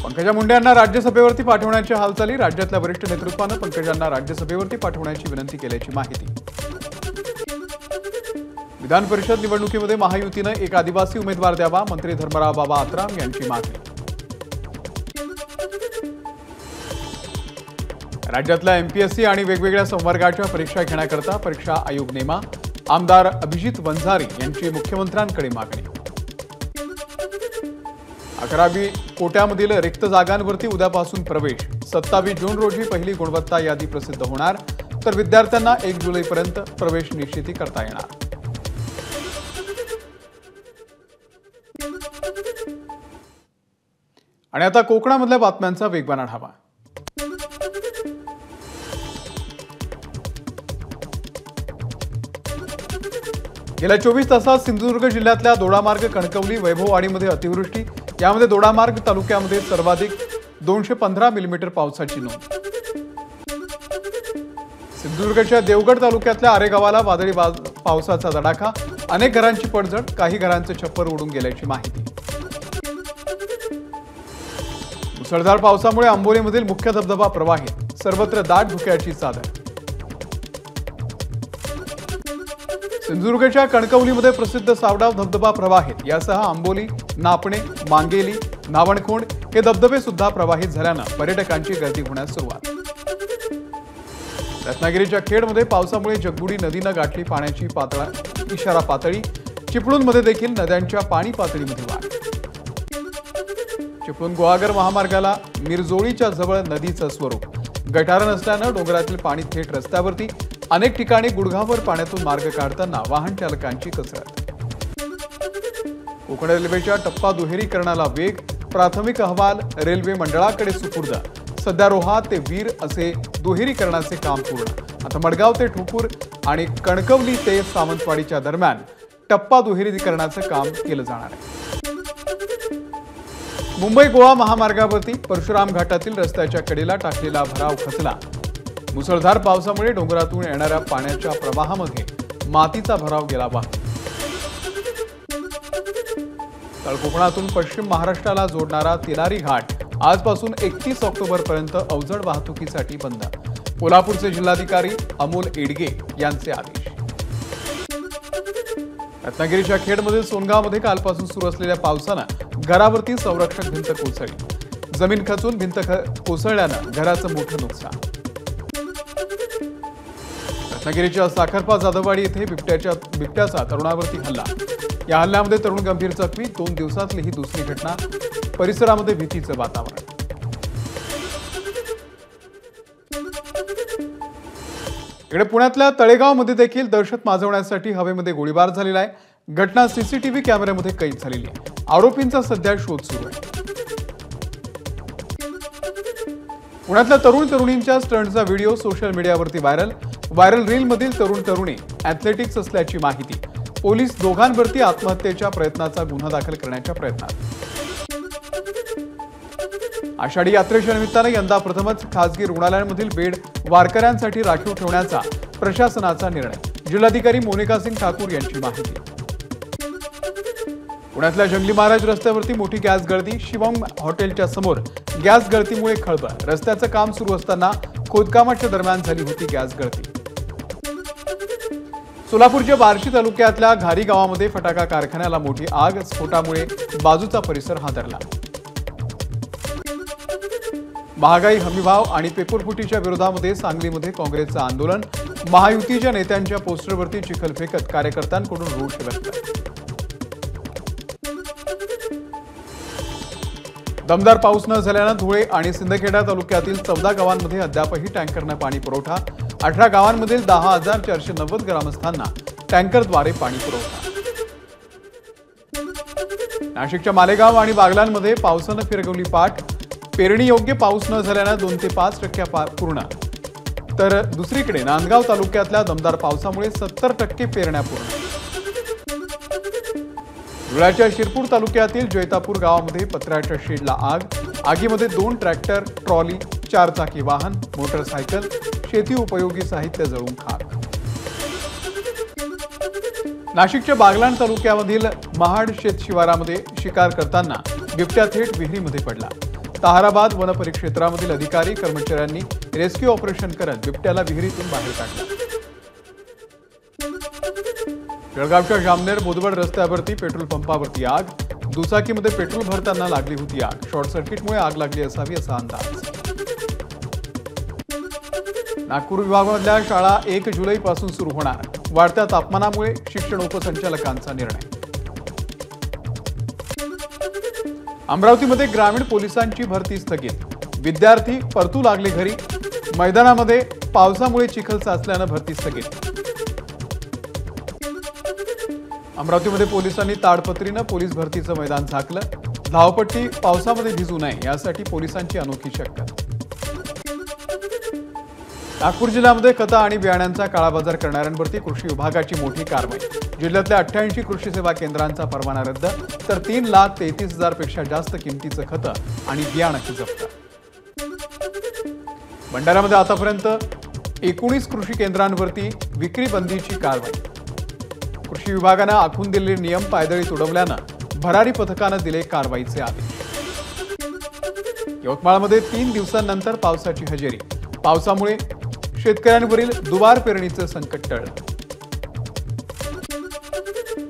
पंकजा मुंडे यांना राज्यसभेवरती पाठवण्याच्या हालचाली। राज्यातल्या वरिष्ठ नेतृत्वाने पंकजांना राज्यसभेवरती पाठवण्याची विनंती केल्याची माहिती। विधान परिषद निवडणुकीमध्ये महायुतीने एक आदिवासी उमेदवार द्यावा, मंत्री धर्मराव बाबा आत्राम यांची मागणी। राज्यातल्या एमपीएससी आणि वेगवेगळ्या संवर्गाच्या परीक्षा घेण्याकरता परीक्षा आयोग नेमा, आमदार अभिजित वंजारी यांची मुख्यमंत्र्यांकडे मागणी। 11वी कोट्यामधील रिक्त जागांवरती उद्यापासून प्रवेश। 27 जून रोजी पहिली गुणवत्ता यादी प्रसिद्ध होणार, तर विद्यार्थ्यांना 1 जुलैपर्यंत प्रवेश निश्चिती करता येणार। आणि आता कोकणामधल्या बातम्यांचा वेगवान आढावा। गेल्या 24 तासात सिंधुदुर्ग जिल्ह्यातल्या दोडामार्ग, कणकवली, वैभववाडीमध्ये अतिवृष्टी। यामध्ये दोडामार्ग तालुक्यामध्ये सर्वाधिक 215 मिलीमीटर पावसाची नोंद। सिंधुदुर्गच्या देवगड तालुक्यातल्या आरेगावाला वादळी पावसाचा तडाखा, अनेक घरांची पडझड, काही घरांचे छप्पर उडून गेल्याची माहिती। मुसळधार पावसामुळे आंबोलीमधील मुख्य धबधबा प्रवाहित, सर्वत्र दाट धुक्याची चादर। सिंधुदुर्गच्या कणकवलीमध्ये प्रसिद्ध सावडाव धबधबा प्रवाहित, यासह आंबोली, नापणे, मांगेली, नावणखोंड हे धबधबे सुद्धा प्रवाहित झाल्यानं पर्यटकांची गर्दी होण्यास सुरुवात। रत्नागिरीच्या खेडमध्ये पावसामुळे जगबुडी नदीनं गाठली पाण्याची इशारा पातळी। चिपळूणमध्ये देखील नद्यांच्या पाणी पातळीमध्ये वाढ। चिपळूण गुहागर महामार्गाला मिरजोळीच्या जवळ नदीचं स्वरूप, गटारं नसल्यानं डोंगरातील पाणी थेट रस्त्यावरती, अनेक ठिकाणी गुडघावर पाण्यातून मार्ग काढताना वाहन चालकांची कसरत। कोकण रेल्वेच्या टप्पा दुहेरीकरणाला वेग, प्राथमिक अहवाल रेल्वे मंडळाकडे सुपूर्द। सध्या रोहा ते वीर असे दुहेरीकरणाचे काम पूर्ण। आता मडगाव ते ठोकूर आणि कणकवली ते सावंतवाडीच्या दरम्यान टप्पा दुहेरीकरणाचं काम केलं जाणार आहे। मुंबई गोवा महामार्गावरती परशुराम घाटातील रस्त्याच्या कडेला टाकलेला भराव खचला। मुसळधार पावसामुळे डोंगरातून येणाऱ्या पाण्याच्या प्रवाहामध्ये मातीचा भराव गेला वाहून। तळकोकणातून पश्चिम महाराष्ट्राला जोडणारा तिलारी घाट आजपासून 31 ऑक्टोबरपर्यंत अवजड वाहतुकीसाठी बंद। कोल्हापूरचे जिल्हाधिकारी अमोल एडगे यांचे आदेश। रत्नागिरीच्या खेडमधील सोनगावमध्ये कालपासून सुरू असलेल्या पावसानं घरावरती संरक्षक भिंत कोसळली। जमीन खचून भिंत कोसळल्यानं घराचं मोठं नुकसान। रत्नागिरीच्या साखरपा जाधववाडी येथे बिबट्याचा तरुणावरती हल्ला। या हल्ल्यामध्ये तरुण गंभीर जखमी। 2 दिवसातली ही दुसरी घटना। परिसरामध्ये भीतीचं वातावरण। इकडे पुण्यातल्या तळेगावमध्ये देखील दहशत माजवण्यासाठी हवेमध्ये गोळीबार झालेला आहे। घटना सीसीटीव्ही कॅमेऱ्यामध्ये कैद झालेली आहे। आरोपींचा सध्या शोध सुरू आहे। पुण्यातल्या तरुणींच्या स्टंटचा व्हिडिओ सोशल मीडियावरती व्हायरल रीलमधील तरुणी ॲथलेटिक्स असल्याची माहिती। पोलीस दोघांवरती आत्महत्येच्या प्रयत्नाचा गुन्हा दाखल करण्याच्या प्रयत्नात। आषाढी यात्रेच्या निमित्ताने यंदा प्रथमच खासगी रुग्णालयांमधील बेड वारकऱ्यांसाठी राखीव ठेवण्याचा प्रशासनाचा निर्णय। जिल्हाधिकारी मोनिका सिंग ठाकूर यांची माहिती। पुण्यातल्या जंगली महाराज रस्त्यावरती मोठी गॅस गळती। शिवम हॉटेलच्या समोर गॅस गळतीमुळे खळबळ। रस्त्याचं काम सुरू असताना खोदकामाच्या दरम्यान झाली होती गॅस गळती। सोलापूरच्या बार्शी तालुक्यातल्या घारी गावामध्ये फटाका कारखान्याला मोठी आग। स्फोटामुळे बाजूचा परिसर हादरला। महागाई हमीभाव आणि पेपरफुटीच्या विरोधामध्ये सांगलीमध्ये काँग्रेसचं आंदोलन। महायुतीच्या नेत्यांच्या पोस्टरवरती चिखल फेकत कार्यकर्त्यांकडून रोष व्यक्त। दमदार पाऊस न झाल्यानं धुळे आणि सिंदखेडा तालुक्यातील 14 गावांमध्ये अद्यापही टँकरनं पाणी पुरवठा। 18 गावांमधील 10,490 ग्रामस्थांना टँकरद्वारे पाणी पुरवठा। नाशिकच्या मालेगाव आणि बागलांमध्ये पावसानं फिरगवली पाठ। पेरणी योग्य पाऊस न झाल्यानं 2 ते 5% पूर्ण, तर दुसरीकडे नांदगाव तालुक्यातल्या दमदार पावसामुळे 70% पेरण्या पूर्ण। धुळ्याच्या शिरपूर तालुक्यातील जैतापूर गावामध्ये पत्र्याच्या शेडला आग। आगीमध्ये 2 ट्रॅक्टर, ट्रॉली, 4 चाकी वाहन, मोटरसायकल, शेती उपयोगी साहित्य जळून खाक। नाशिकच्या बागलाण तालुक्यामधील महाड शेत शिवारामध्ये शिकार करताना बिबट्या थेट विहिरीमध्ये पडला। ताहराबाद वन परिक्षेत्रामधील अधिकारी कर्मचाऱ्यांनी रेस्क्यू ऑपरेशन करत बिबट्याला विहिरीतून बाहेर काढलं. जळगावच्या जामनेर मुदवड रस्त्यावरती पेट्रोल पंपावरती आग. दुचाकीमध्ये पेट्रोल भरताना लागली होती आग. शॉर्ट सर्किटमुळे आग लागली असावी असा अंदाज. नागपूर विभागामधल्या शाळा 1 जुलैपासून सुरू होणार. वाढत्या तापमानामुळे शिक्षण उपसंचालकांचा निर्णय. अमरावतीमध्ये ग्रामीण पोलिसांची भरती स्थगित. विद्यार्थी परतू लागले घरी. मैदानामध्ये पावसामुळे चिखल साचल्यानं भरती स्थगित. अमरावतीमध्ये पोलिसांनी ताडपत्रीनं पोलीस भरतीचं मैदान झाकलं. धावपट्टी पावसामध्ये भिजू नये यासाठी पोलिसांची अनोखी शक्कल. नागपूर जिल्ह्यामध्ये खतं आणि बियाण्यांचा काळाबाजार करणाऱ्यांवरती कृषी विभागाची मोठी कारवाई. जिल्ह्यातल्या 88 कृषी सेवा केंद्रांचा परवाना रद्द, तर 3,33,000 पेक्षा जास्त किमतीचं खतं आणि बियाणं जप्त. भंडाऱ्यामध्ये आतापर्यंत 19 कृषी केंद्रांवरती विक्री बंदीची कारवाई. कृषी विभागानं आखून दिलेले नियम पायदळी तुडवल्यानं भरारी पथकानं दिले कारवाईचे आदेश. यवतमाळमध्ये 3 दिवसांनंतर पावसाची हजेरी. पावसामुळे शेतकऱ्यांवरील दुबार पेरणीचं संकट टळलं.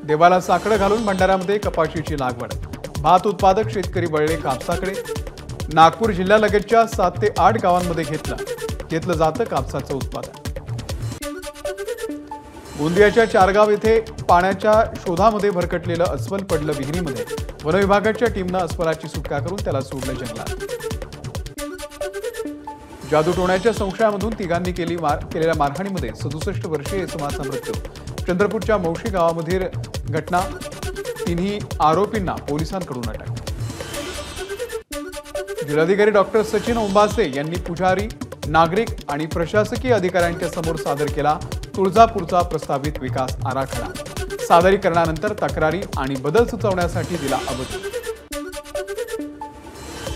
देवाला साकडं घालून भंडाऱ्यामध्ये कपाशीची लागवड. भात उत्पादक शेतकरी वळले कापसाकडे. नागपूर जिल्ह्यालगतच्या 7 ते 8 गावांमध्ये घेतलं जातं कापसाचं उत्पादन. गोंदियाच्या चारगाव येथे पाण्याच्या शोधामध्ये भरकटलेलं अस्वल पडलं विहिरीमध्ये. वन विभागाच्या टीमनं अस्वलाची सुटका करून त्याला सोडलं जंगलात. जादूटोण्याच्या संशयामधून तिघांनी केलेल्या मारहाणीमध्ये 67 वर्षीय इसमाचा मृत्यू. चंद्रपूरच्या मौशी गावामधील घटना. तिन्ही आरोपींना पोलिसांकडून अटक. जिल्हाधिकारी डॉक्टर सचिन ओंबासे यांनी पुजारी, नागरिक आणि प्रशासकीय अधिकाऱ्यांच्या समोर सादर केला तुळजापूरचा प्रस्तावित विकास आराखडा. सादरीकरणानंतर तक्रारी आणि बदल सुचवण्यासाठी दिला अवधी.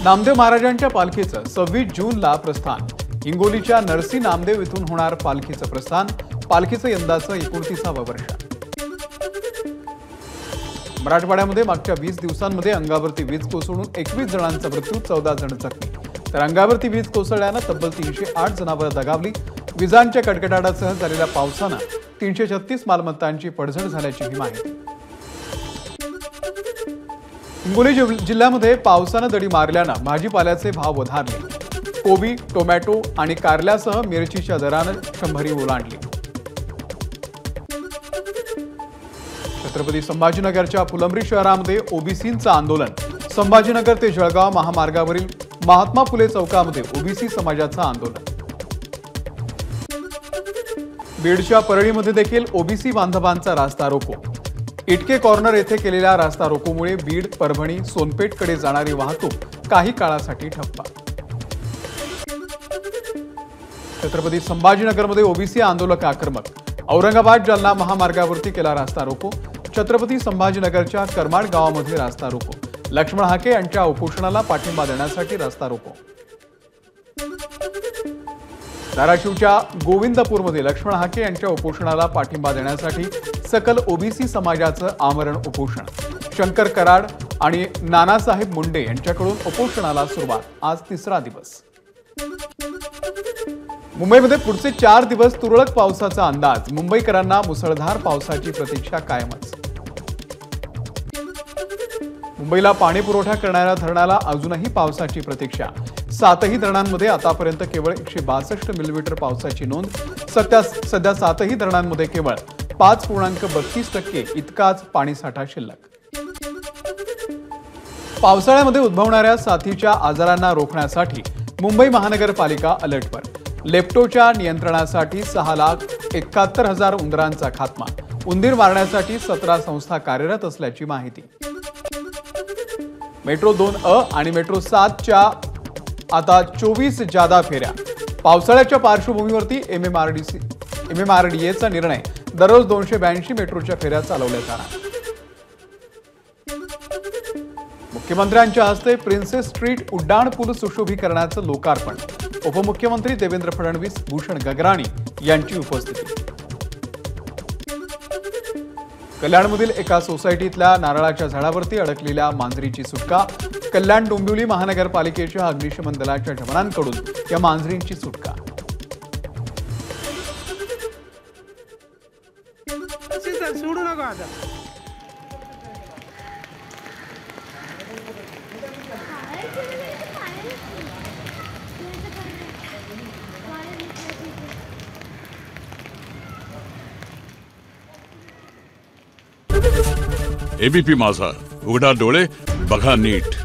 नामदेव महाराजांच्या पालखीचं 26 जूनला प्रस्थान. हिंगोलीच्या नरसी नामदेव इथून होणार पालखीचं प्रस्थान. पालखीचं यंदाचं 29वे वर्ष. मराठवाड्यामध्ये मागच्या 20 दिवसांमध्ये अंगावरती वीज कोसळून 21 जणांचा मृत्यू, 14 जण जखमी. तर अंगावरती वीज कोसळल्यानं तब्बल 308 जनावरं दगावली. विजांच्या कडकडाटासह झालेल्या पावसानं 336 मालमत्तांची पडझड झाल्याची ही माहिती. हिंगोली जिल्ह्यामध्ये पावसानं दडी मारल्यानं भाजीपाल्याचे भाव वधारले. कोबी, टोमॅटो आणि कारल्यासह मिरचीच्या दरानं 100 ओलांडली. छत्रपती संभाजीनगरच्या फुलंब्री शहरामध्ये ओबीसींचं आंदोलन. संभाजीनगर ते जळगाव महामार्गावरील महात्मा फुले चौकामध्ये ओबीसी समाजाचं आंदोलन. बीडच्या परळीमध्ये देखील ओबीसी बांधवांचा रास्ता रोको. इटके कॉर्नर येथे केलेल्या रास्ता रोकोमुळे बीड, परभणी, सोनपेठकडे जाणारी वाहतूक काही काळासाठी ठप्प. छत्रपती संभाजीनगरमध्ये ओबीसी आंदोलक आक्रमक. औरंगाबाद जालना महामार्गावरती केला रास्ता रोको. छत्रपती संभाजीनगरच्या करमाड गावामध्ये रास्ता रोको. लक्ष्मण हाके यांच्या उपोषणाला पाठिंबा देण्यासाठी रास्ता रोको. धाराशिवच्या गोविंदपूरमध्ये लक्ष्मण हाके यांच्या उपोषणाला पाठिंबा देण्यासाठी सकल ओबीसी समाजाचं आमरण उपोषण. शंकर कराड आणि नानासाहेब मुंडे यांच्याकडून उपोषणाला सुरुवात. आज 3रा दिवस. मुंबईमध्ये पुढचे 4 दिवस तुरळक पावसाचा अंदाज. मुंबईकरांना मुसळधार पावसाची प्रतीक्षा कायमच. मुंबईला पाणी पुरवठा करणाऱ्या धरणाला अजूनही पावसाची प्रतीक्षा. 7ही धरणांमध्ये आतापर्यंत केवळ 162 मिलीमीटर पावसाची नोंद. सध्या 7ही धरणांमध्ये केवळ 5.32% इतकाच पाणीसाठा शिल्लक. पावसाळ्यामध्ये उद्भवणाऱ्या साथीच्या आजारांना रोखण्यासाठी मुंबई महानगरपालिका अलर्टवर. लेप्टोच्या नियंत्रणासाठी 6,71,000 उंदरांचा खात्मा. उंदीर मारण्यासाठी 17 संस्था कार्यरत असल्याची माहिती. मेट्रो 2A आणि मेट्रो 7च्या आता 24 जादा फेऱ्या. पावसाळ्याच्या पार्श्वभूमीवरती MMRDAचा निर्णय. दररोज 282 मेट्रोच्या फेऱ्या चालवल्या जाणार. मुख्यमंत्र्यांच्या हस्ते प्रिन्सेस स्ट्रीट उड्डाणपूल सुशोभीकरणाचं लोकार्पण. उपमुख्यमंत्री देवेंद्र फडणवीस, भूषण गगराणी यांची उपस्थिती. कल्याणमधील एका सोसायटीतल्या नारळाच्या झाडावरती अडकलेल्या मांजरीची सुटका। कल्याण डोंबिवली महानगरपालिकेच्या अग्निशमन दलाच्या जवानांकडून या मांजरींची सुटका। सोडू नका आता। एबीपी माझा, उघडा डोळे बघा नीट।